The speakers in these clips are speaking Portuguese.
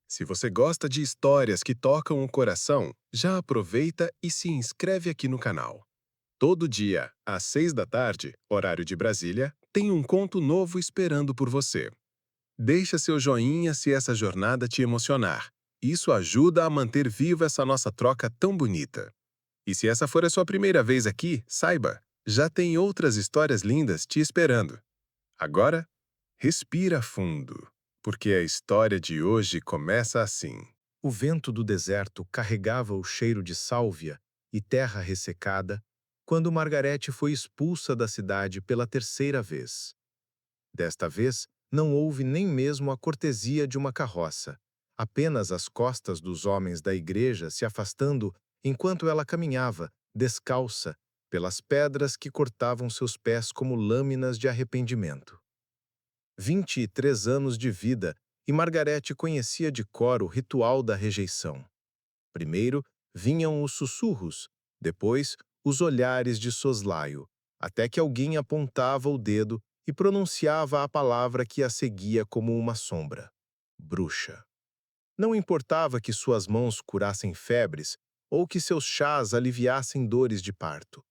Se você gosta de histórias que tocam o coração, já aproveita e se inscreve aqui no canal. Todo dia, às 6 da tarde, horário de Brasília, tem um conto novo esperando por você. Deixa seu joinha se essa jornada te emocionar. Isso ajuda a manter viva essa nossa troca tão bonita. E se essa for a sua primeira vez aqui, saiba, já tem outras histórias lindas te esperando. Agora, respira fundo, porque a história de hoje começa assim. O vento do deserto carregava o cheiro de sálvia e terra ressecada quando Margarete foi expulsa da cidade pela terceira vez. Desta vez, não houve nem mesmo a cortesia de uma carroça, apenas as costas dos homens da igreja se afastando enquanto ela caminhava, descalça, pelas pedras que cortavam seus pés como lâminas de arrependimento. 23 anos de vida e Margarete conhecia de cor o ritual da rejeição. Primeiro vinham os sussurros, depois os olhares de soslaio, até que alguém apontava o dedo e pronunciava a palavra que a seguia como uma sombra: bruxa. Não importava que suas mãos curassem febres ou que seus chás aliviassem dores de parto.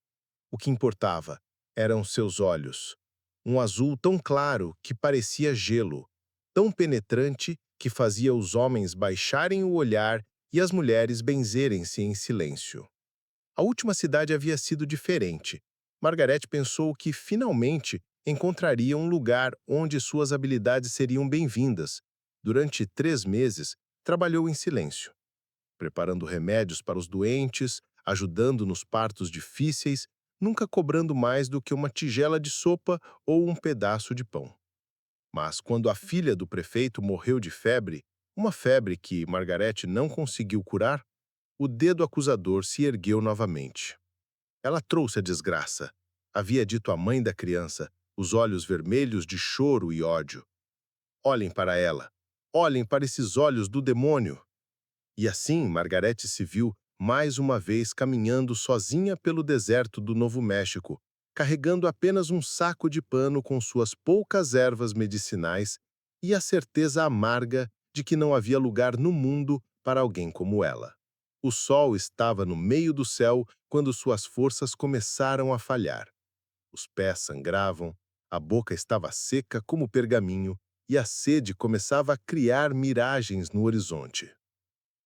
O que importava eram seus olhos, um azul tão claro que parecia gelo, tão penetrante que fazia os homens baixarem o olhar e as mulheres benzerem-se em silêncio. A última cidade havia sido diferente. Margaret pensou que, finalmente, encontraria um lugar onde suas habilidades seriam bem-vindas. Durante 3 meses, trabalhou em silêncio, preparando remédios para os doentes, ajudando nos partos difíceis, nunca cobrando mais do que uma tigela de sopa ou um pedaço de pão. Mas quando a filha do prefeito morreu de febre, uma febre que Margarete não conseguiu curar, o dedo acusador se ergueu novamente. Ela trouxe a desgraça, havia dito a mãe da criança, os olhos vermelhos de choro e ódio. Olhem para ela, olhem para esses olhos do demônio. E assim Margarete se viu mais uma vez caminhando sozinha pelo deserto do Novo México, carregando apenas um saco de pano com suas poucas ervas medicinais e a certeza amarga de que não havia lugar no mundo para alguém como ela. O sol estava no meio do céu quando suas forças começaram a falhar. Os pés sangravam, a boca estava seca como pergaminho e a sede começava a criar miragens no horizonte.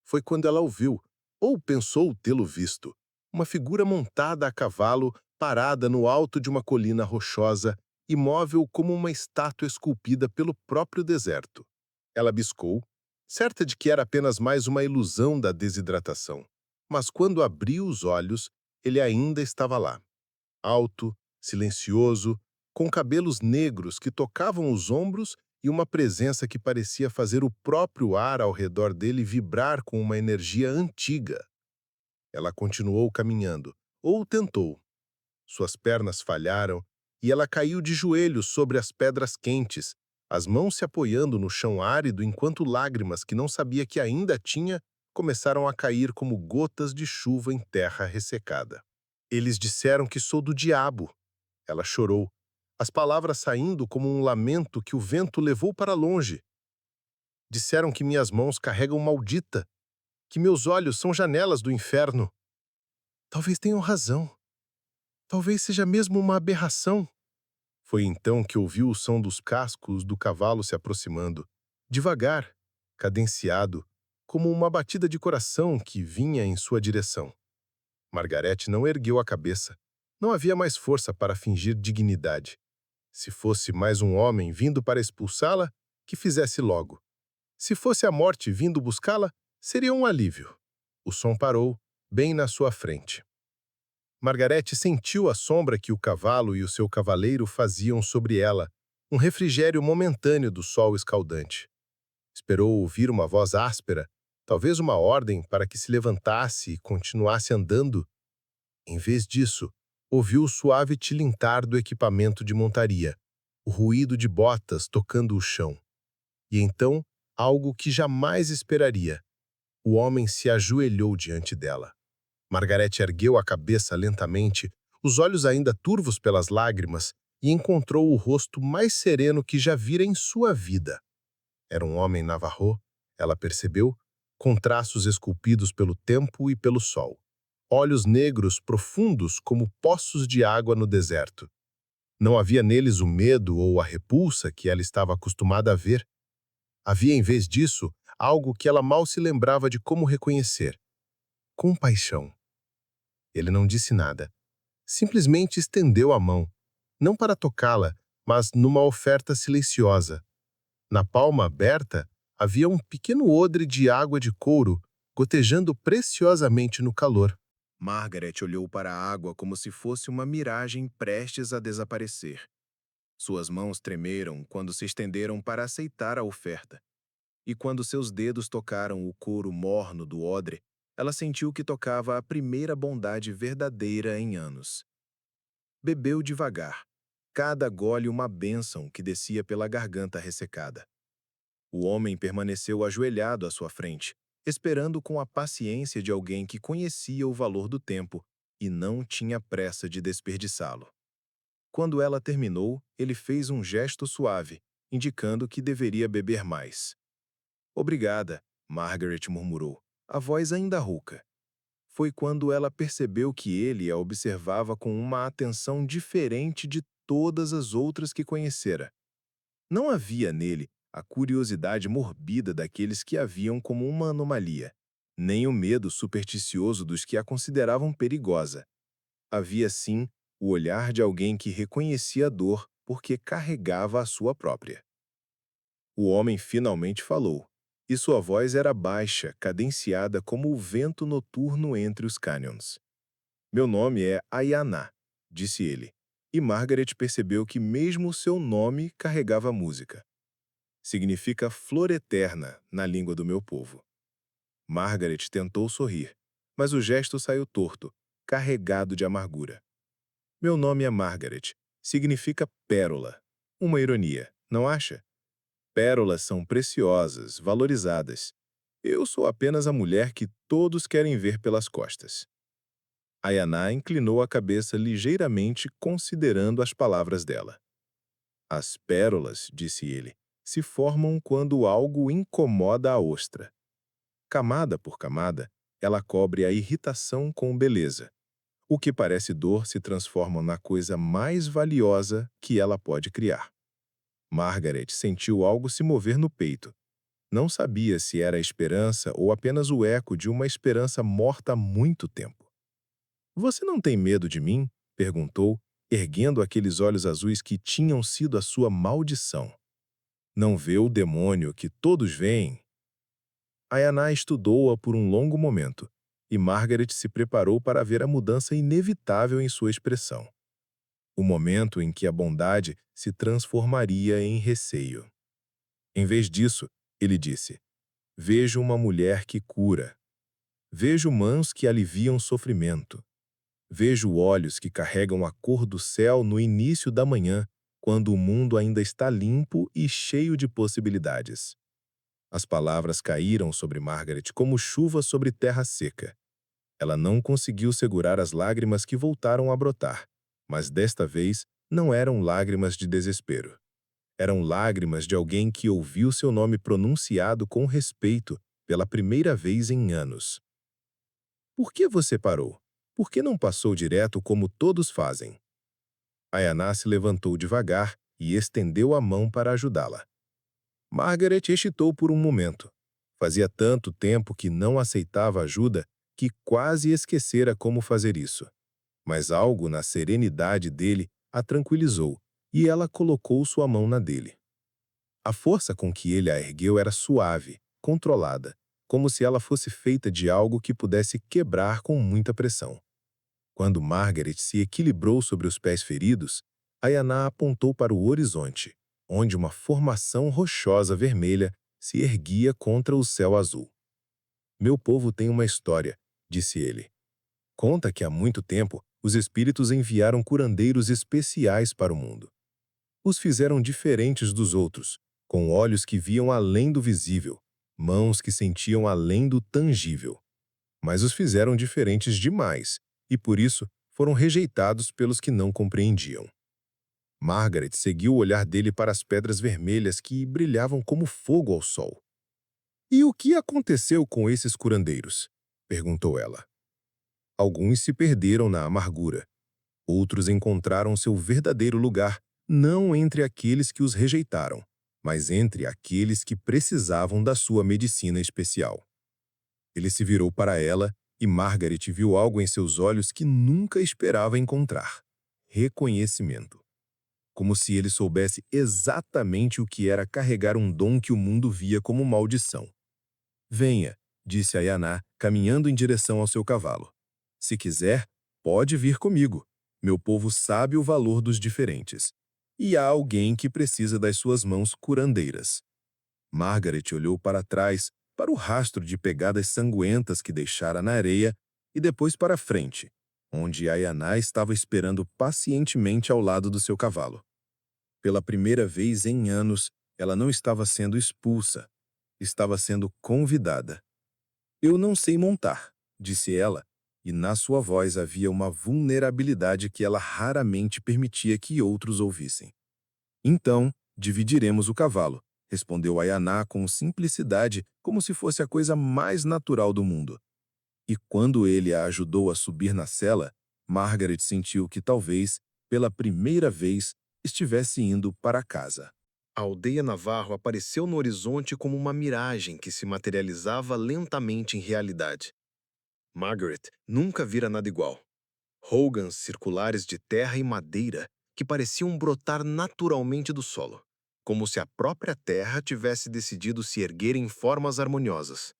Foi quando ela ouviu, ou pensou tê-lo visto, uma figura montada a cavalo, parada no alto de uma colina rochosa, imóvel como uma estátua esculpida pelo próprio deserto. Ela biscou, certa de que era apenas mais uma ilusão da desidratação. Mas quando abriu os olhos, ele ainda estava lá. Alto, silencioso, com cabelos negros que tocavam os ombros e uma presença que parecia fazer o próprio ar ao redor dele vibrar com uma energia antiga. Ela continuou caminhando, ou tentou. Suas pernas falharam e ela caiu de joelhos sobre as pedras quentes, as mãos se apoiando no chão árido enquanto lágrimas que não sabia que ainda tinha começaram a cair como gotas de chuva em terra ressecada. Eles disseram que sou do diabo. Ela chorou, as palavras saindo como um lamento que o vento levou para longe. Disseram que minhas mãos carregam maldita, que meus olhos são janelas do inferno. Talvez tenham razão. Talvez seja mesmo uma aberração. Foi então que ouviu o som dos cascos do cavalo se aproximando, devagar, cadenciado, como uma batida de coração que vinha em sua direção. Margarete não ergueu a cabeça. Não havia mais força para fingir dignidade. Se fosse mais um homem vindo para expulsá-la, que fizesse logo. Se fosse a morte vindo buscá-la, seria um alívio. O som parou, bem na sua frente. Margarete sentiu a sombra que o cavalo e o seu cavaleiro faziam sobre ela, um refrigério momentâneo do sol escaldante. Esperou ouvir uma voz áspera, talvez uma ordem para que se levantasse e continuasse andando. Em vez disso, ouviu o suave tilintar do equipamento de montaria, o ruído de botas tocando o chão. E então, algo que jamais esperaria. O homem se ajoelhou diante dela. Margarete ergueu a cabeça lentamente, os olhos ainda turvos pelas lágrimas, e encontrou o rosto mais sereno que já vira em sua vida. Era um homem navarro, ela percebeu, com traços esculpidos pelo tempo e pelo sol. Olhos negros profundos como poços de água no deserto. Não havia neles o medo ou a repulsa que ela estava acostumada a ver. Havia, em vez disso, algo que ela mal se lembrava de como reconhecer: compaixão. Ele não disse nada. Simplesmente estendeu a mão, não para tocá-la, mas numa oferta silenciosa. Na palma aberta, havia um pequeno odre de água de couro, gotejando preciosamente no calor. Margaret olhou para a água como se fosse uma miragem prestes a desaparecer. Suas mãos tremeram quando se estenderam para aceitar a oferta. E quando seus dedos tocaram o couro morno do odre, ela sentiu que tocava a primeira bondade verdadeira em anos. Bebeu devagar, cada gole uma bênção que descia pela garganta ressecada. O homem permaneceu ajoelhado à sua frente, esperando com a paciência de alguém que conhecia o valor do tempo e não tinha pressa de desperdiçá-lo. Quando ela terminou, ele fez um gesto suave, indicando que deveria beber mais. Obrigada, Margaret murmurou, a voz ainda rouca. Foi quando ela percebeu que ele a observava com uma atenção diferente de todas as outras que conhecera. Não havia nele a curiosidade morbida daqueles que a viam como uma anomalia, nem o medo supersticioso dos que a consideravam perigosa. Havia, sim, o olhar de alguém que reconhecia a dor porque carregava a sua própria. O homem finalmente falou, e sua voz era baixa, cadenciada como o vento noturno entre os cânions. Meu nome é Ayaná, disse ele, e Margaret percebeu que mesmo o seu nome carregava música. Significa flor eterna na língua do meu povo. Margaret tentou sorrir, mas o gesto saiu torto, carregado de amargura. Meu nome é Margaret. Significa pérola. Uma ironia, não acha? Pérolas são preciosas, valorizadas. Eu sou apenas a mulher que todos querem ver pelas costas. Ayaná inclinou a cabeça ligeiramente, considerando as palavras dela. As pérolas, disse ele, se formam quando algo incomoda a ostra. Camada por camada, ela cobre a irritação com beleza. O que parece dor se transforma na coisa mais valiosa que ela pode criar. Margaret sentiu algo se mover no peito. Não sabia se era a esperança ou apenas o eco de uma esperança morta há muito tempo. Você não tem medo de mim? Perguntou, erguendo aqueles olhos azuis que tinham sido a sua maldição. Não vê o demônio que todos veem? Ayaná estudou-a por um longo momento, e Margaret se preparou para ver a mudança inevitável em sua expressão. O momento em que a bondade se transformaria em receio. Em vez disso, ele disse, vejo uma mulher que cura. Vejo mãos que aliviam sofrimento. Vejo olhos que carregam a cor do céu no início da manhã, quando o mundo ainda está limpo e cheio de possibilidades. As palavras caíram sobre Margaret como chuva sobre terra seca. Ela não conseguiu segurar as lágrimas que voltaram a brotar, mas desta vez não eram lágrimas de desespero. Eram lágrimas de alguém que ouviu seu nome pronunciado com respeito pela primeira vez em anos. Por que você parou? Por que não passou direto como todos fazem? Ayaná se levantou devagar e estendeu a mão para ajudá-la. Margaret hesitou por um momento. Fazia tanto tempo que não aceitava ajuda que quase esquecera como fazer isso. Mas algo na serenidade dele a tranquilizou e ela colocou sua mão na dele. A força com que ele a ergueu era suave, controlada, como se ela fosse feita de algo que pudesse quebrar com muita pressão. Quando Margaret se equilibrou sobre os pés feridos, Ayaná apontou para o horizonte, onde uma formação rochosa vermelha se erguia contra o céu azul. Meu povo tem uma história, disse ele. Conta que há muito tempo os espíritos enviaram curandeiros especiais para o mundo. Os fizeram diferentes dos outros, com olhos que viam além do visível, mãos que sentiam além do tangível. Mas os fizeram diferentes demais, e por isso foram rejeitados pelos que não compreendiam. Margaret seguiu o olhar dele para as pedras vermelhas que brilhavam como fogo ao sol. E o que aconteceu com esses curandeiros? Perguntou ela. Alguns se perderam na amargura. Outros encontraram seu verdadeiro lugar, não entre aqueles que os rejeitaram, mas entre aqueles que precisavam da sua medicina especial. Ele se virou para ela e Margaret viu algo em seus olhos que nunca esperava encontrar: reconhecimento. Como se ele soubesse exatamente o que era carregar um dom que o mundo via como maldição. Venha, disse a Yaná, caminhando em direção ao seu cavalo. Se quiser, pode vir comigo. Meu povo sabe o valor dos diferentes. E há alguém que precisa das suas mãos curandeiras. Margaret olhou para trás, para o rastro de pegadas sanguentas que deixara na areia, e depois para frente, onde Ayaná estava esperando pacientemente ao lado do seu cavalo. Pela primeira vez em anos, ela não estava sendo expulsa, estava sendo convidada. Eu não sei montar, disse ela, e na sua voz havia uma vulnerabilidade que ela raramente permitia que outros ouvissem. Então, dividiremos o cavalo, respondeu Ayaná com simplicidade, como se fosse a coisa mais natural do mundo. E quando ele a ajudou a subir na sela, Margaret sentiu que talvez, pela primeira vez, estivesse indo para casa. A aldeia Navarro apareceu no horizonte como uma miragem que se materializava lentamente em realidade. Margaret nunca vira nada igual. Hogans circulares de terra e madeira que pareciam brotar naturalmente do solo, como se a própria terra tivesse decidido se erguer em formas harmoniosas.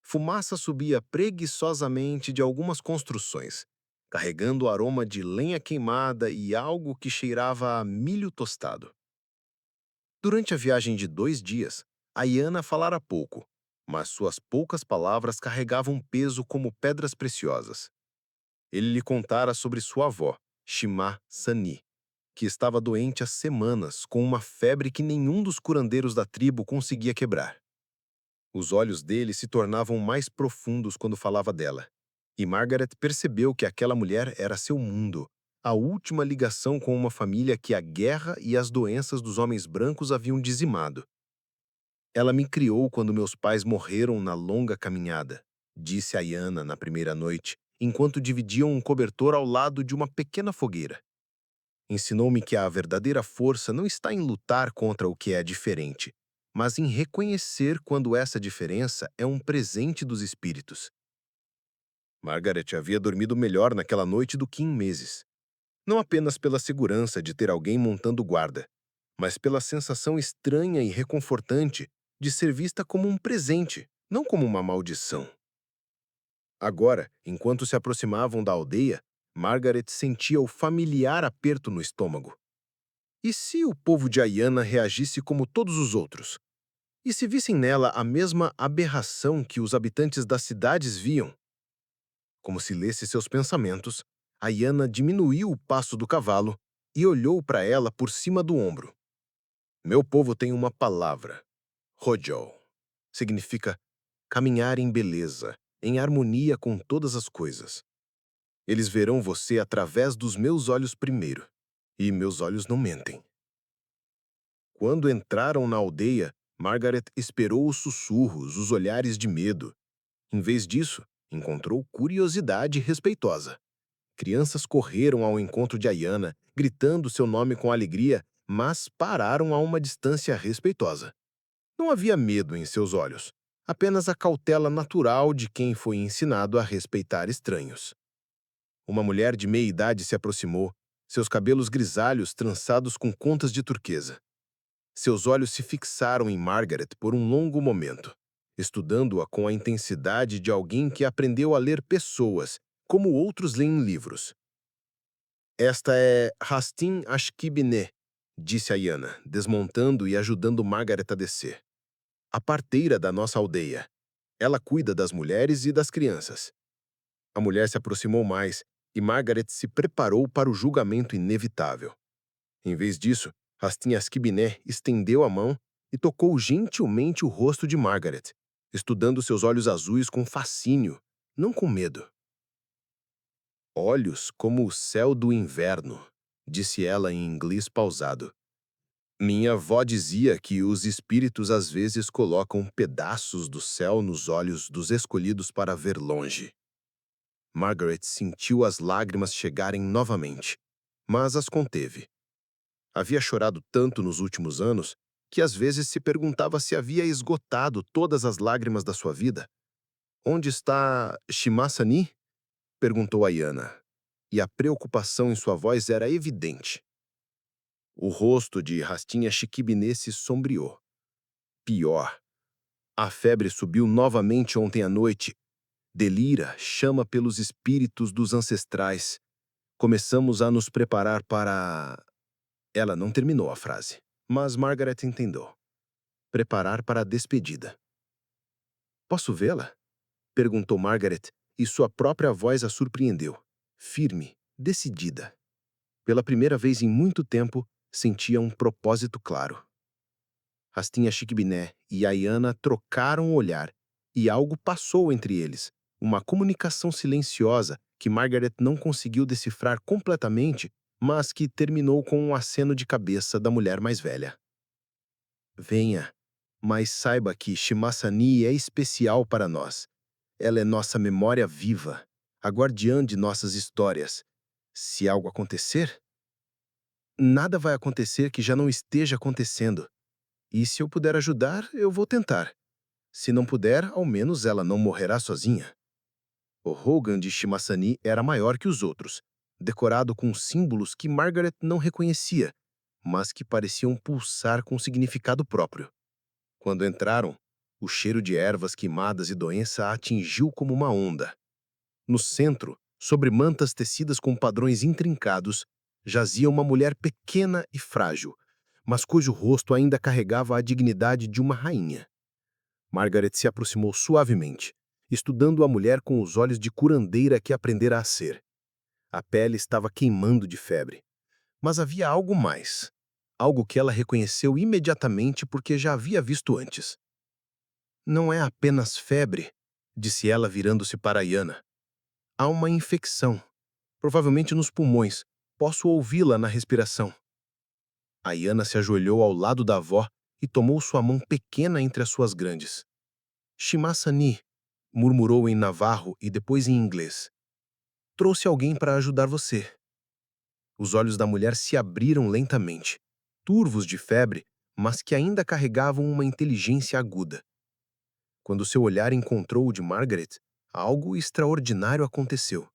Fumaça subia preguiçosamente de algumas construções, carregando o aroma de lenha queimada e algo que cheirava a milho tostado. Durante a viagem de 2 dias, Ayana falara pouco, mas suas poucas palavras carregavam peso como pedras preciosas. Ele lhe contara sobre sua avó, Shimá Sani, que estava doente há semanas com uma febre que nenhum dos curandeiros da tribo conseguia quebrar. Os olhos dele se tornavam mais profundos quando falava dela, e Margaret percebeu que aquela mulher era seu mundo, a última ligação com uma família que a guerra e as doenças dos homens brancos haviam dizimado. Ela me criou quando meus pais morreram na longa caminhada, disse Ayana na primeira noite, enquanto dividiam um cobertor ao lado de uma pequena fogueira. Ensinou-me que a verdadeira força não está em lutar contra o que é diferente, mas em reconhecer quando essa diferença é um presente dos espíritos. Margaret havia dormido melhor naquela noite do que em meses. Não apenas pela segurança de ter alguém montando guarda, mas pela sensação estranha e reconfortante de ser vista como um presente, não como uma maldição. Agora, enquanto se aproximavam da aldeia, Margaret sentia o familiar aperto no estômago. E se o povo de Ayana reagisse como todos os outros? E se vissem nela a mesma aberração que os habitantes das cidades viam? Como se lesse seus pensamentos, Ayana diminuiu o passo do cavalo e olhou para ela por cima do ombro. Meu povo tem uma palavra, Hojo. Significa caminhar em beleza, em harmonia com todas as coisas. Eles verão você através dos meus olhos primeiro, e meus olhos não mentem. Quando entraram na aldeia, Margaret esperou os sussurros, os olhares de medo. Em vez disso, encontrou curiosidade respeitosa. Crianças correram ao encontro de Ayana, gritando seu nome com alegria, mas pararam a uma distância respeitosa. Não havia medo em seus olhos, apenas a cautela natural de quem foi ensinado a respeitar estranhos. Uma mulher de meia idade se aproximou, seus cabelos grisalhos trançados com contas de turquesa. Seus olhos se fixaram em Margaret por um longo momento, estudando-a com a intensidade de alguém que aprendeu a ler pessoas, como outros leem livros. Esta é Rastin Ashkibineh, disse Ayana, desmontando e ajudando Margaret a descer. A parteira da nossa aldeia. Ela cuida das mulheres e das crianças. A mulher se aproximou mais e Margaret se preparou para o julgamento inevitável. Em vez disso, Rastin Ashkibineh estendeu a mão e tocou gentilmente o rosto de Margaret, estudando seus olhos azuis com fascínio, não com medo. Olhos como o céu do inverno, disse ela em inglês pausado. Minha avó dizia que os espíritos às vezes colocam pedaços do céu nos olhos dos escolhidos para ver longe. Margaret sentiu as lágrimas chegarem novamente, mas as conteve. Havia chorado tanto nos últimos anos que às vezes se perguntava se havia esgotado todas as lágrimas da sua vida. Onde está Shimasani? Perguntou Ayana, e a preocupação em sua voz era evidente. O rosto de Rastinha Chiquibinê se sombreou. Pior, a febre subiu novamente ontem à noite. Delira, chama pelos espíritos dos ancestrais. Começamos a nos preparar para... Ela não terminou a frase, mas Margaret entendeu. Preparar para a despedida. Posso vê-la? Perguntou Margaret, e sua própria voz a surpreendeu. Firme, decidida. Pela primeira vez em muito tempo, sentia um propósito claro. Rastinha Chiquibiné e Ayana trocaram o olhar, e algo passou entre eles, uma comunicação silenciosa que Margaret não conseguiu decifrar completamente, mas que terminou com um aceno de cabeça da mulher mais velha. Venha, mas saiba que Shimasani é especial para nós. Ela é nossa memória viva, a guardiã de nossas histórias. Se algo acontecer, nada vai acontecer que já não esteja acontecendo. E se eu puder ajudar, eu vou tentar. Se não puder, ao menos ela não morrerá sozinha. O Hogan de Shimasani era maior que os outros, decorado com símbolos que Margaret não reconhecia, mas que pareciam pulsar com significado próprio. Quando entraram, o cheiro de ervas queimadas e doença a atingiu como uma onda. No centro, sobre mantas tecidas com padrões intrincados, jazia uma mulher pequena e frágil, mas cujo rosto ainda carregava a dignidade de uma rainha. Margaret se aproximou suavemente, estudando a mulher com os olhos de curandeira que aprendera a ser. A pele estava queimando de febre. Mas havia algo mais. Algo que ela reconheceu imediatamente porque já havia visto antes. Não é apenas febre, disse ela virando-se para Ayana. Há uma infecção, provavelmente nos pulmões. Posso ouvi-la na respiração. Ayana se ajoelhou ao lado da avó e tomou sua mão pequena entre as suas grandes. Shimasani, murmurou em navarro e depois em inglês. Trouxe alguém para ajudar você. Os olhos da mulher se abriram lentamente, turvos de febre, mas que ainda carregavam uma inteligência aguda. Quando seu olhar encontrou o de Margaret, algo extraordinário aconteceu.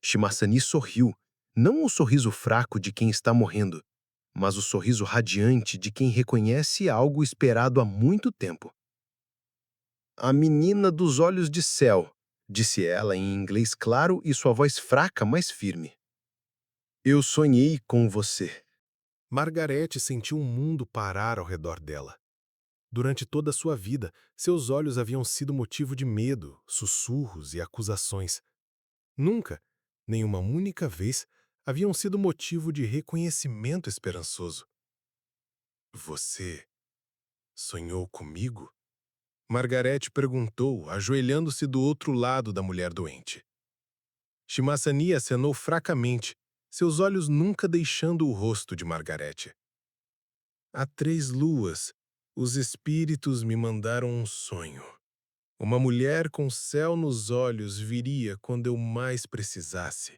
Shimasani sorriu, não o sorriso fraco de quem está morrendo, mas o sorriso radiante de quem reconhece algo esperado há muito tempo. A menina dos olhos de céu, disse ela em inglês claro e sua voz fraca, mas firme. Eu sonhei com você. Margarete sentiu um mundo parar ao redor dela. Durante toda a sua vida, seus olhos haviam sido motivo de medo, sussurros e acusações. Nunca, nem uma única vez, haviam sido motivo de reconhecimento esperançoso. Você sonhou comigo? Margarete perguntou, ajoelhando-se do outro lado da mulher doente. Shimasani acenou fracamente, seus olhos nunca deixando o rosto de Margarete. Há 3 luas, os espíritos me mandaram um sonho. Uma mulher com céu nos olhos viria quando eu mais precisasse.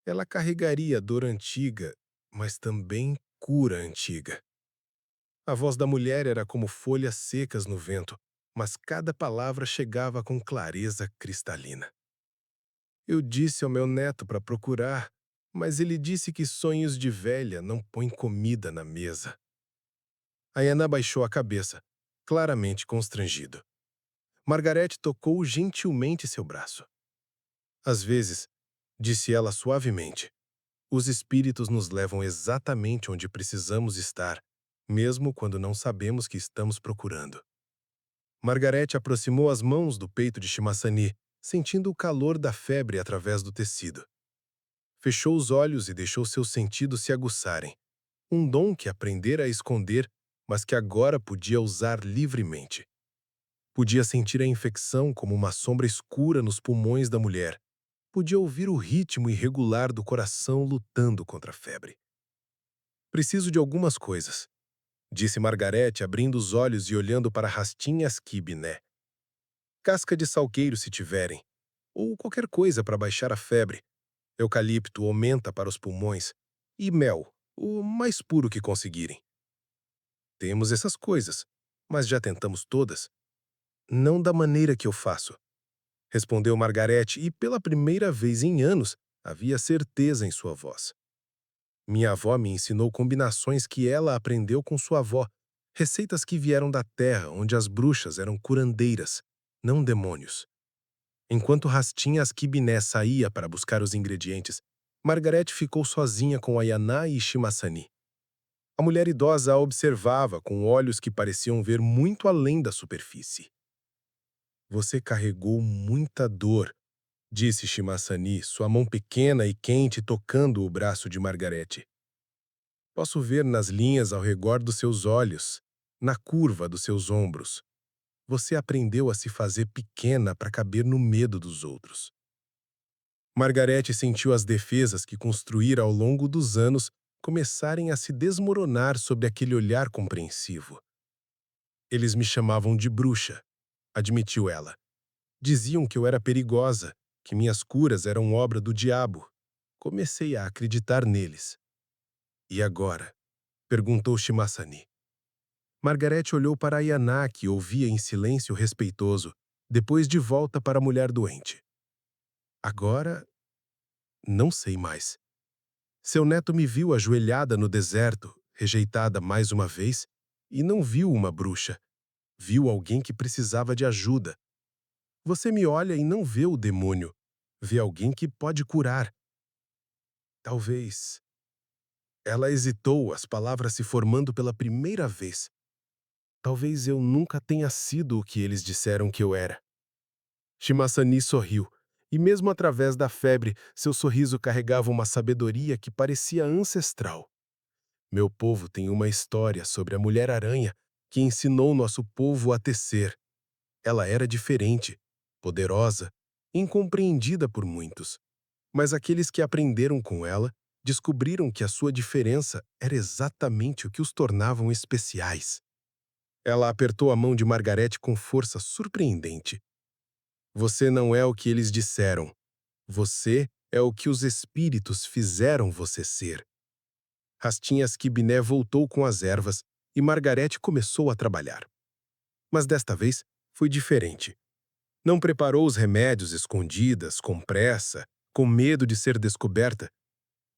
Ela carregaria dor antiga, mas também cura antiga. A voz da mulher era como folhas secas no vento, mas cada palavra chegava com clareza cristalina. Eu disse ao meu neto para procurar, mas ele disse que sonhos de velha não põem comida na mesa. Ayana baixou a cabeça, claramente constrangido. Margarete tocou gentilmente seu braço. Às vezes, disse ela suavemente, os espíritos nos levam exatamente onde precisamos estar, mesmo quando não sabemos que estamos procurando. Margarete aproximou as mãos do peito de Shimasani, sentindo o calor da febre através do tecido. Fechou os olhos e deixou seus sentidos se aguçarem, um dom que aprendera a esconder, mas que agora podia usar livremente. Podia sentir a infecção como uma sombra escura nos pulmões da mulher. Podia ouvir o ritmo irregular do coração lutando contra a febre. Preciso de algumas coisas. disse Margarete, abrindo os olhos e olhando para Rastinhas Quibiné. Casca de salgueiro, se tiverem, ou qualquer coisa para baixar a febre. Eucalipto aumenta para os pulmões. E mel, o mais puro que conseguirem. Temos essas coisas, mas já tentamos todas. Não da maneira que eu faço, respondeu Margarete, e pela primeira vez em anos havia certeza em sua voz. Minha avó me ensinou combinações que ela aprendeu com sua avó, receitas que vieram da terra onde as bruxas eram curandeiras, não demônios. Enquanto Rastinhas Quibiné saía para buscar os ingredientes, Margarete ficou sozinha com Ayaná e Shimasani. A mulher idosa a observava com olhos que pareciam ver muito além da superfície. Você carregou muita dor, disse Shimasani, sua mão pequena e quente tocando o braço de Margarete. Posso ver nas linhas ao redor dos seus olhos, na curva dos seus ombros. Você aprendeu a se fazer pequena para caber no medo dos outros. Margarete sentiu as defesas que construíra ao longo dos anos começarem a se desmoronar sob aquele olhar compreensivo. Eles me chamavam de bruxa, admitiu ela. Diziam que eu era perigosa, que minhas curas eram obra do diabo. Comecei a acreditar neles. E agora? Perguntou Shimasani. Margarete olhou para Ayaná, que ouvia em silêncio respeitoso, depois de volta para a mulher doente. Agora, não sei mais. Seu neto me viu ajoelhada no deserto, rejeitada mais uma vez, e não viu uma bruxa. Viu alguém que precisava de ajuda. Você me olha e não vê o demônio. Vê alguém que pode curar. Talvez. Ela hesitou, as palavras se formando pela primeira vez. Talvez eu nunca tenha sido o que eles disseram que eu era. Shimasani sorriu, e mesmo através da febre, seu sorriso carregava uma sabedoria que parecia ancestral. Meu povo tem uma história sobre a Mulher-Aranha que ensinou nosso povo a tecer. Ela era diferente, poderosa, incompreendida por muitos. Mas aqueles que aprenderam com ela descobriram que a sua diferença era exatamente o que os tornavam especiais. Ela apertou a mão de Margarete com força surpreendente. Você não é o que eles disseram. Você é o que os espíritos fizeram você ser. Rastinhas Quibiné voltou com as ervas e Margarete começou a trabalhar. Mas desta vez foi diferente. Não preparou os remédios escondidas, com pressa, com medo de ser descoberta.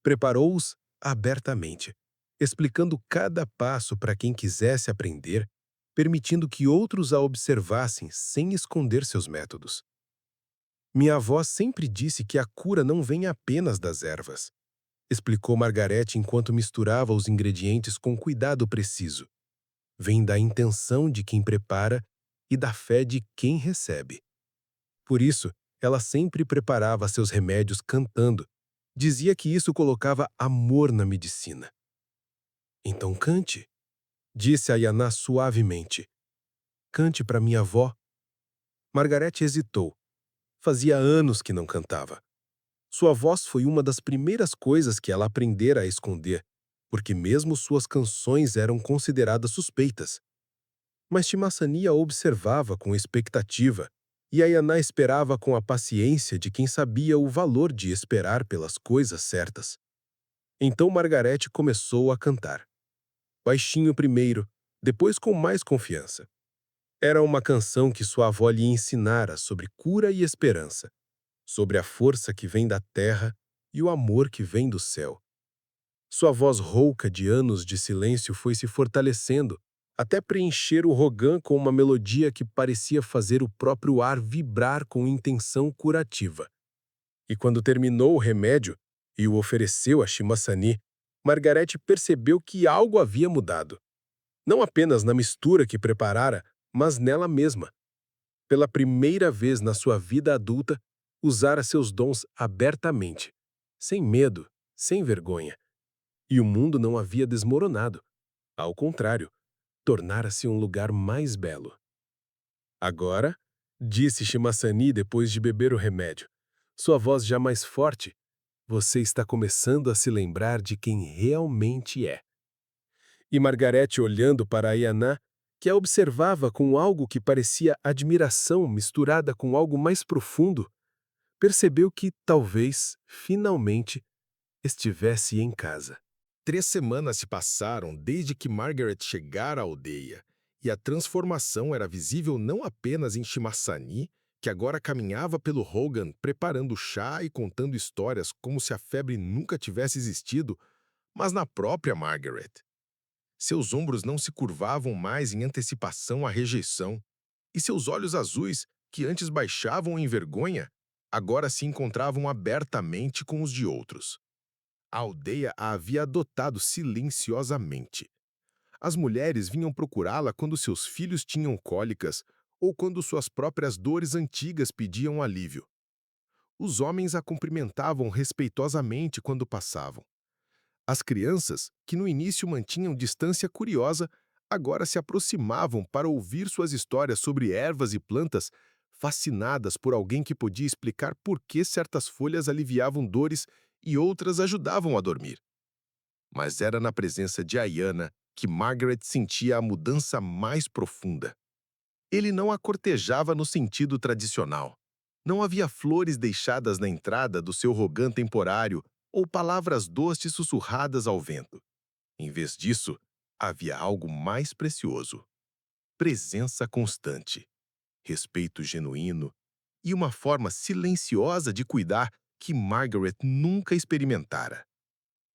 Preparou-os abertamente, explicando cada passo para quem quisesse aprender, permitindo que outros a observassem sem esconder seus métodos. Minha avó sempre disse que a cura não vem apenas das ervas, explicou Margarete enquanto misturava os ingredientes com cuidado preciso. Vem da intenção de quem prepara e da fé de quem recebe. Por isso, ela sempre preparava seus remédios cantando. Dizia que isso colocava amor na medicina. Então cante, disse Ayaná suavemente. Cante para minha avó. Margarete hesitou. Fazia anos que não cantava. Sua voz foi uma das primeiras coisas que ela aprendera a esconder, porque mesmo suas canções eram consideradas suspeitas. Mas Shimasani a observava com expectativa, e Ayaná esperava com a paciência de quem sabia o valor de esperar pelas coisas certas. Então Margarete começou a cantar. Baixinho primeiro, depois com mais confiança. Era uma canção que sua avó lhe ensinara sobre cura e esperança, sobre a força que vem da terra e o amor que vem do céu. Sua voz rouca de anos de silêncio foi se fortalecendo, até preencher o rogã com uma melodia que parecia fazer o próprio ar vibrar com intenção curativa. E quando terminou o remédio e o ofereceu a Shimasani, Margarete percebeu que algo havia mudado. Não apenas na mistura que preparara, mas nela mesma. Pela primeira vez na sua vida adulta, usara seus dons abertamente, sem medo, sem vergonha. E o mundo não havia desmoronado. Ao contrário, tornara-se um lugar mais belo. Agora, disse Shimasani depois de beber o remédio, sua voz já mais forte, você está começando a se lembrar de quem realmente é. E Margarete, olhando para Ayaná, que a observava com algo que parecia admiração misturada com algo mais profundo, percebeu que talvez, finalmente, estivesse em casa. 3 semanas se passaram desde que Margaret chegara à aldeia, e a transformação era visível não apenas em Shimasani, que agora caminhava pelo Hogan preparando chá e contando histórias como se a febre nunca tivesse existido, mas na própria Margaret. Seus ombros não se curvavam mais em antecipação à rejeição, e seus olhos azuis, que antes baixavam em vergonha, agora se encontravam abertamente com os de outros. A aldeia a havia adotado silenciosamente. As mulheres vinham procurá-la quando seus filhos tinham cólicas ou quando suas próprias dores antigas pediam alívio. Os homens a cumprimentavam respeitosamente quando passavam. As crianças, que no início mantinham distância curiosa, agora se aproximavam para ouvir suas histórias sobre ervas e plantas, fascinadas por alguém que podia explicar por que certas folhas aliviavam dores e outras ajudavam a dormir. Mas era na presença de Ayana que Margaret sentia a mudança mais profunda. Ele não a cortejava no sentido tradicional. Não havia flores deixadas na entrada do seu Hogan temporário ou palavras doces sussurradas ao vento. Em vez disso, havia algo mais precioso: presença constante, respeito genuíno e uma forma silenciosa de cuidar que Margaret nunca experimentara.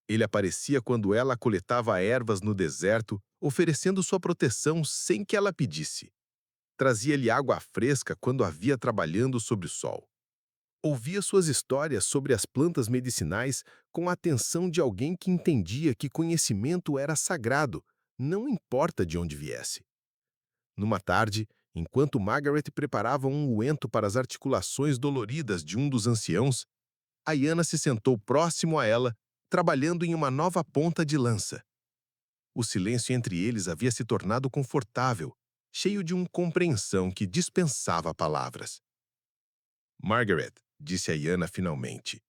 Ele aparecia quando ela coletava ervas no deserto, oferecendo sua proteção sem que ela pedisse. Trazia-lhe água fresca quando a via trabalhando sob o sol. Ouvia suas histórias sobre as plantas medicinais com a atenção de alguém que entendia que conhecimento era sagrado, não importa de onde viesse. Numa tarde, enquanto Margaret preparava um unguento para as articulações doloridas de um dos anciãos, Ayana se sentou próximo a ela, trabalhando em uma nova ponta de lança. O silêncio entre eles havia se tornado confortável, cheio de uma compreensão que dispensava palavras. Margaret, disse Ayana finalmente,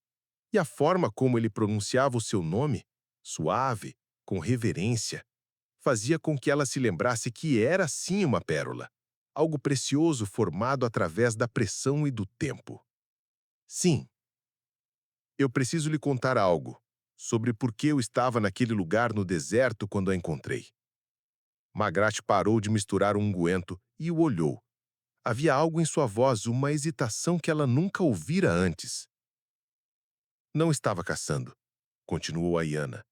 e a forma como ele pronunciava o seu nome, suave, com reverência, fazia com que ela se lembrasse que era sim uma pérola, algo precioso formado através da pressão e do tempo. Sim. Eu preciso lhe contar algo sobre por que eu estava naquele lugar no deserto quando a encontrei. Margaret parou de misturar um unguento e o olhou. Havia algo em sua voz, uma hesitação que ela nunca ouvira antes. Não estava caçando, continuou Ayana.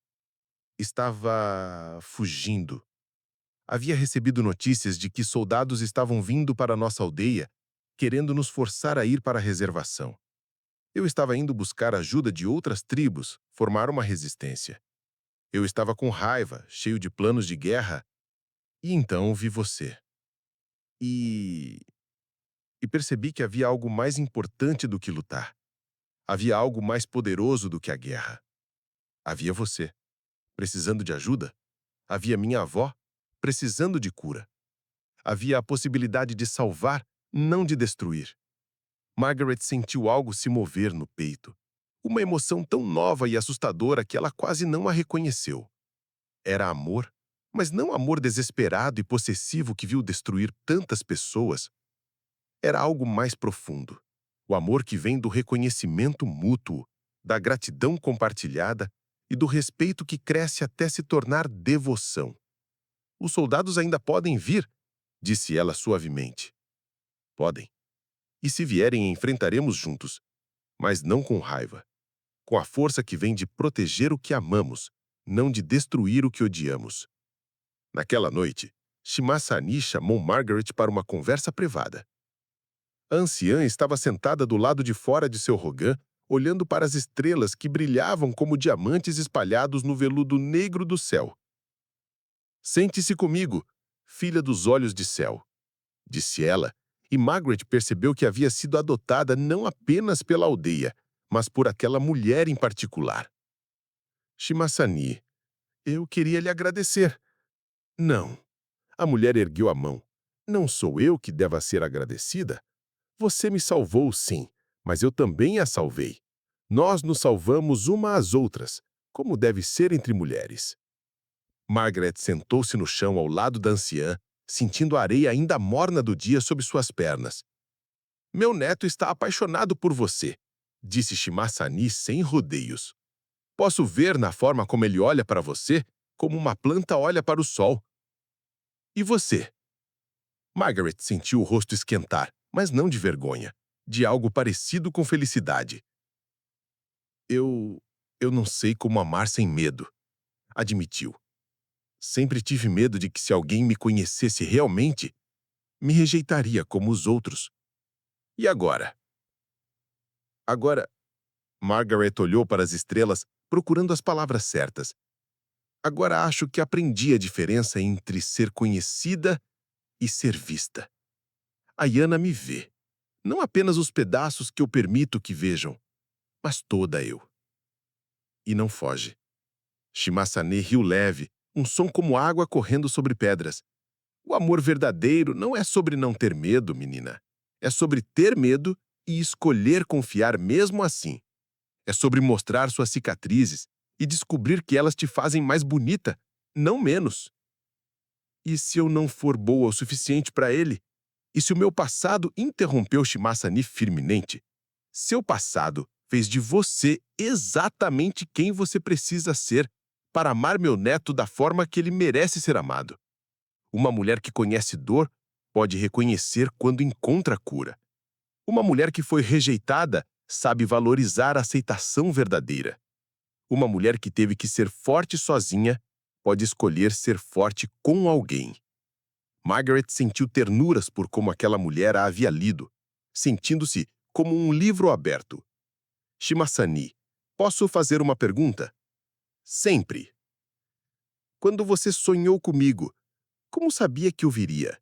Estava fugindo. Havia recebido notícias de que soldados estavam vindo para nossa aldeia, querendo nos forçar a ir para a reservação. Eu estava indo buscar ajuda de outras tribos, formar uma resistência. Eu estava com raiva, cheio de planos de guerra, e então vi você. E percebi que havia algo mais importante do que lutar. Havia algo mais poderoso do que a guerra. Havia você, precisando de ajuda. Havia minha avó, precisando de cura. Havia a possibilidade de salvar, não de destruir. Margaret sentiu algo se mover no peito. Uma emoção tão nova e assustadora que ela quase não a reconheceu. Era amor, mas não amor desesperado e possessivo que viu destruir tantas pessoas. Era algo mais profundo. O amor que vem do reconhecimento mútuo, da gratidão compartilhada e do respeito que cresce até se tornar devoção. Os soldados ainda podem vir, disse ela suavemente. Podem. E se vierem, enfrentaremos juntos, mas não com raiva. Com a força que vem de proteger o que amamos, não de destruir o que odiamos. Naquela noite, Shimasani chamou Margaret para uma conversa privada. A anciã estava sentada do lado de fora de seu Hogan, olhando para as estrelas que brilhavam como diamantes espalhados no veludo negro do céu. Sente-se comigo, filha dos olhos de céu, disse ela, e Margaret percebeu que havia sido adotada não apenas pela aldeia, mas por aquela mulher em particular. Shimasani, eu queria lhe agradecer. Não. A mulher ergueu a mão. Não sou eu que deva ser agradecida? Você me salvou, sim, mas eu também a salvei. Nós nos salvamos uma às outras, como deve ser entre mulheres. Margaret sentou-se no chão ao lado da anciã, sentindo a areia ainda morna do dia sob suas pernas. Meu neto está apaixonado por você, disse Shimasani sem rodeios. Posso ver na forma como ele olha para você, como uma planta olha para o sol. E você? Margaret sentiu o rosto esquentar, mas não de vergonha, de algo parecido com felicidade. Eu não sei como amar sem medo, admitiu. Sempre tive medo de que se alguém me conhecesse realmente, me rejeitaria como os outros. E agora? Agora, Margaret olhou para as estrelas, procurando as palavras certas. Agora acho que aprendi a diferença entre ser conhecida e ser vista. A Yana me vê. Não apenas os pedaços que eu permito que vejam, mas toda eu. E não foge. Shimasane riu leve, um som como água correndo sobre pedras. O amor verdadeiro não é sobre não ter medo, menina. É sobre ter medo e escolher confiar mesmo assim. É sobre mostrar suas cicatrizes e descobrir que elas te fazem mais bonita, não menos. E se eu não for boa o suficiente para ele? E se o meu passado interrompeu Shimasani firmemente? Seu passado fez de você exatamente quem você precisa ser para amar meu neto da forma que ele merece ser amado. Uma mulher que conhece dor pode reconhecer quando encontra cura. Uma mulher que foi rejeitada sabe valorizar a aceitação verdadeira. Uma mulher que teve que ser forte sozinha pode escolher ser forte com alguém. Margaret sentiu ternuras por como aquela mulher a havia lido, sentindo-se como um livro aberto. Shimasani, posso fazer uma pergunta? Sempre. Quando você sonhou comigo, como sabia que eu viria?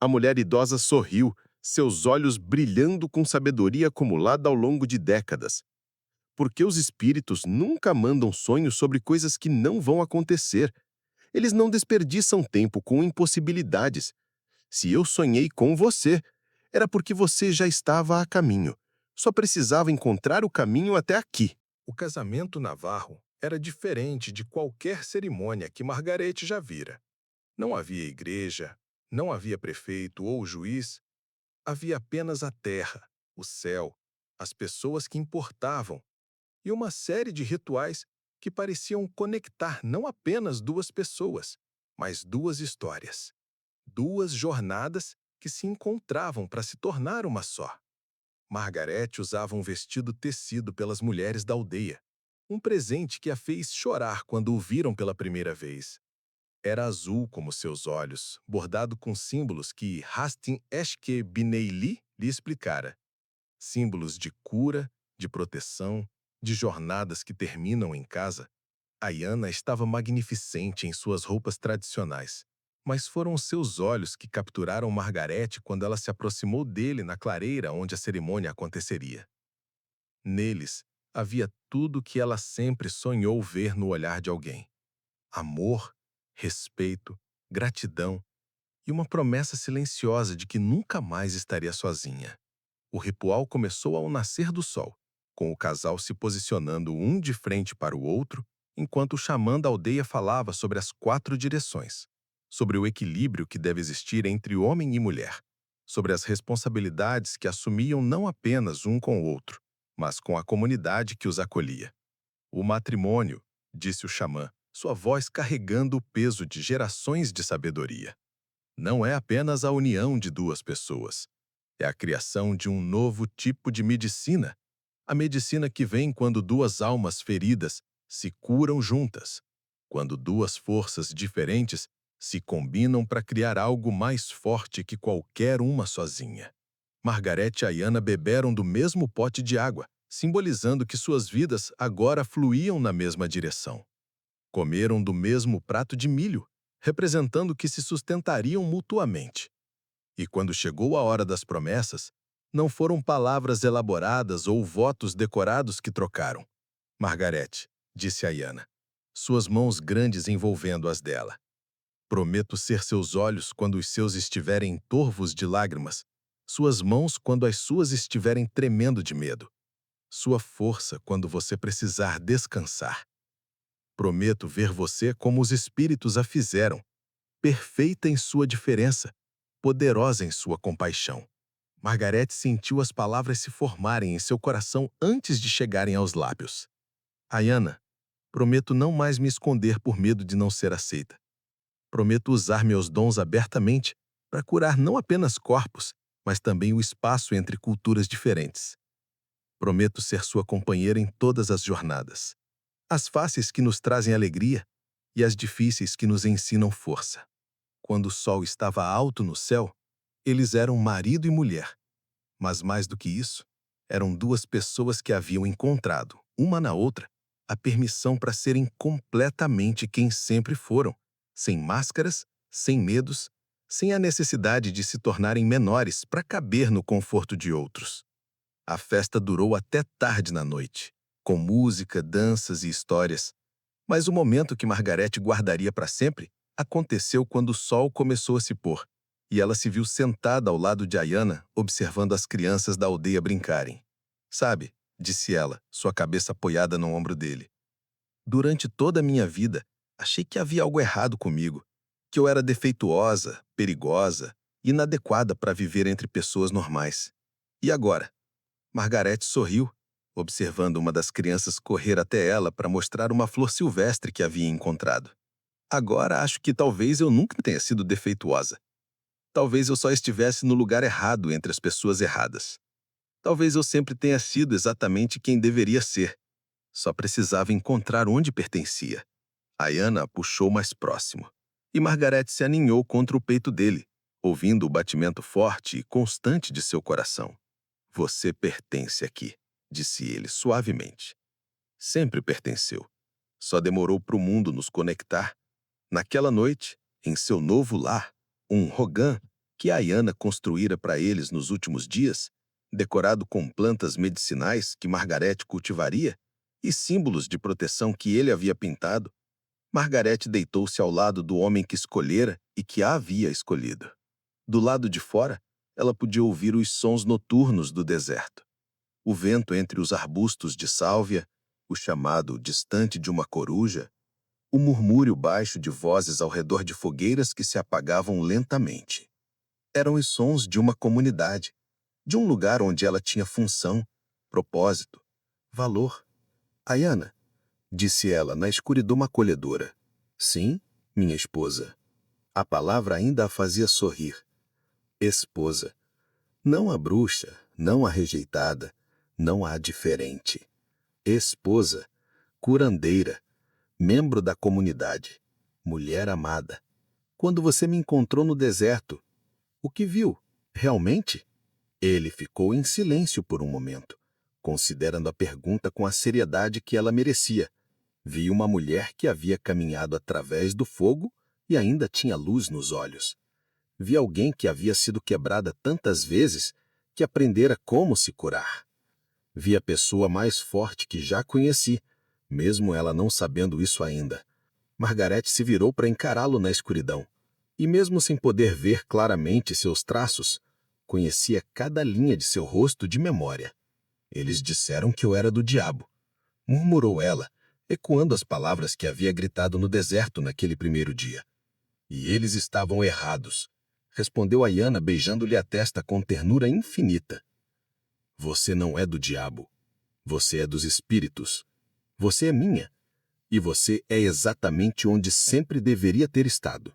A mulher idosa sorriu, seus olhos brilhando com sabedoria acumulada ao longo de décadas. Porque os espíritos nunca mandam sonhos sobre coisas que não vão acontecer. Eles não desperdiçam tempo com impossibilidades. Se eu sonhei com você, era porque você já estava a caminho. Só precisava encontrar o caminho até aqui. O casamento navarro era diferente de qualquer cerimônia que Margarete já vira. Não havia igreja, não havia prefeito ou juiz. Havia apenas a terra, o céu, as pessoas que importavam e uma série de rituais que pareciam conectar não apenas duas pessoas, mas duas histórias. Duas jornadas que se encontravam para se tornar uma só. Margarete usava um vestido tecido pelas mulheres da aldeia, um presente que a fez chorar quando o viram pela primeira vez. Era azul como seus olhos, bordado com símbolos que Hastin Eshke Bineili lhe explicara. Símbolos de cura, de proteção, de jornadas que terminam em casa. A Yana estava magnificente em suas roupas tradicionais, mas foram seus olhos que capturaram Margarete quando ela se aproximou dele na clareira onde a cerimônia aconteceria. Neles havia tudo o que ela sempre sonhou ver no olhar de alguém: amor, respeito, gratidão e uma promessa silenciosa de que nunca mais estaria sozinha. O ritual começou ao nascer do sol, com o casal se posicionando um de frente para o outro, enquanto o xamã da aldeia falava sobre as 4 direções, sobre o equilíbrio que deve existir entre homem e mulher, sobre as responsabilidades que assumiam não apenas um com o outro, mas com a comunidade que os acolhia. O matrimônio, disse o xamã, sua voz carregando o peso de gerações de sabedoria. Não é apenas a união de duas pessoas. É a criação de um novo tipo de medicina. A medicina que vem quando duas almas feridas se curam juntas. Quando duas forças diferentes se combinam para criar algo mais forte que qualquer uma sozinha. Margarete e Ayana beberam do mesmo pote de água, simbolizando que suas vidas agora fluíam na mesma direção. Comeram do mesmo prato de milho, representando que se sustentariam mutuamente. E quando chegou a hora das promessas, não foram palavras elaboradas ou votos decorados que trocaram. Margarete, disse Ayana, suas mãos grandes envolvendo as dela. Prometo ser seus olhos quando os seus estiverem torvos de lágrimas, suas mãos quando as suas estiverem tremendo de medo, sua força quando você precisar descansar. Prometo ver você como os espíritos a fizeram, perfeita em sua diferença, poderosa em sua compaixão. Margaret sentiu as palavras se formarem em seu coração antes de chegarem aos lábios. Ayana, prometo não mais me esconder por medo de não ser aceita. Prometo usar meus dons abertamente para curar não apenas corpos, mas também o espaço entre culturas diferentes. Prometo ser sua companheira em todas as jornadas. As fáceis que nos trazem alegria e as difíceis que nos ensinam força. Quando o sol estava alto no céu, eles eram marido e mulher. Mas mais do que isso, eram duas pessoas que haviam encontrado, uma na outra, a permissão para serem completamente quem sempre foram, sem máscaras, sem medos, sem a necessidade de se tornarem menores para caber no conforto de outros. A festa durou até tarde na noite, com música, danças e histórias. Mas o momento que Margaret guardaria para sempre aconteceu quando o sol começou a se pôr, e ela se viu sentada ao lado de Ayana, observando as crianças da aldeia brincarem. Sabe, disse ela, sua cabeça apoiada no ombro dele. Durante toda a minha vida, achei que havia algo errado comigo, que eu era defeituosa, perigosa, inadequada para viver entre pessoas normais. E agora? Margaret sorriu, observando uma das crianças correr até ela para mostrar uma flor silvestre que havia encontrado. Agora acho que talvez eu nunca tenha sido defeituosa. Talvez eu só estivesse no lugar errado entre as pessoas erradas. Talvez eu sempre tenha sido exatamente quem deveria ser. Só precisava encontrar onde pertencia. Ayana a puxou mais próximo, e Margaret se aninhou contra o peito dele, ouvindo o batimento forte e constante de seu coração. Você pertence aqui, disse ele suavemente. Sempre pertenceu. Só demorou para o mundo nos conectar. Naquela noite, em seu novo lar, um Hogan que Ayana construíra para eles nos últimos dias, decorado com plantas medicinais que Margaret cultivaria e símbolos de proteção que ele havia pintado, Margaret deitou-se ao lado do homem que escolhera e que a havia escolhido. Do lado de fora, ela podia ouvir os sons noturnos do deserto. O vento entre os arbustos de sálvia, o chamado distante de uma coruja, o murmúrio baixo de vozes ao redor de fogueiras que se apagavam lentamente. Eram os sons de uma comunidade, de um lugar onde ela tinha função, propósito, valor. Ayana, disse ela na escuridão acolhedora. Sim, minha esposa. A palavra ainda a fazia sorrir. Esposa. Não a bruxa, não a rejeitada, não a diferente. Esposa, curandeira, membro da comunidade, mulher amada. Quando você me encontrou no deserto, o que viu? Realmente? Ele ficou em silêncio por um momento, considerando a pergunta com a seriedade que ela merecia. Vi uma mulher que havia caminhado através do fogo e ainda tinha luz nos olhos. Vi alguém que havia sido quebrada tantas vezes que aprendera como se curar. Vi a pessoa mais forte que já conheci, mesmo ela não sabendo isso ainda. Margaret se virou para encará-lo na escuridão, e mesmo sem poder ver claramente seus traços, conhecia cada linha de seu rosto de memória. Eles disseram que eu era do diabo, murmurou ela, ecoando as palavras que havia gritado no deserto naquele primeiro dia. E eles estavam errados, respondeu Ayana beijando-lhe a testa com ternura infinita. Você não é do diabo. Você é dos espíritos. Você é minha. E você é exatamente onde sempre deveria ter estado.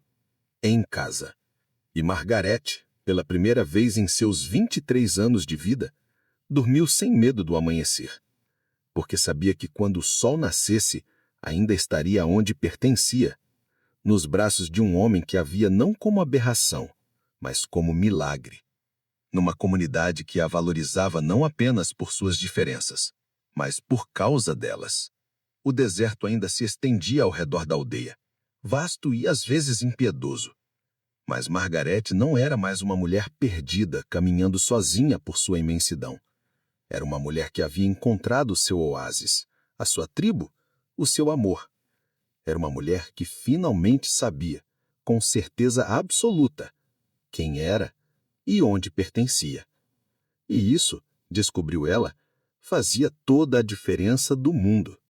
Em casa. E Margaret, pela primeira vez em seus 23 anos de vida, dormiu sem medo do amanhecer. Porque sabia que quando o sol nascesse, ainda estaria onde pertencia, nos braços de um homem que a via não como aberração, mas como milagre. Numa comunidade que a valorizava não apenas por suas diferenças, mas por causa delas. O deserto ainda se estendia ao redor da aldeia, vasto e às vezes impiedoso. Mas Margaret não era mais uma mulher perdida, caminhando sozinha por sua imensidão. Era uma mulher que havia encontrado o seu oásis, a sua tribo, o seu amor. Era uma mulher que finalmente sabia, com certeza absoluta, quem era e onde pertencia. E isso, descobriu ela, fazia toda a diferença do mundo.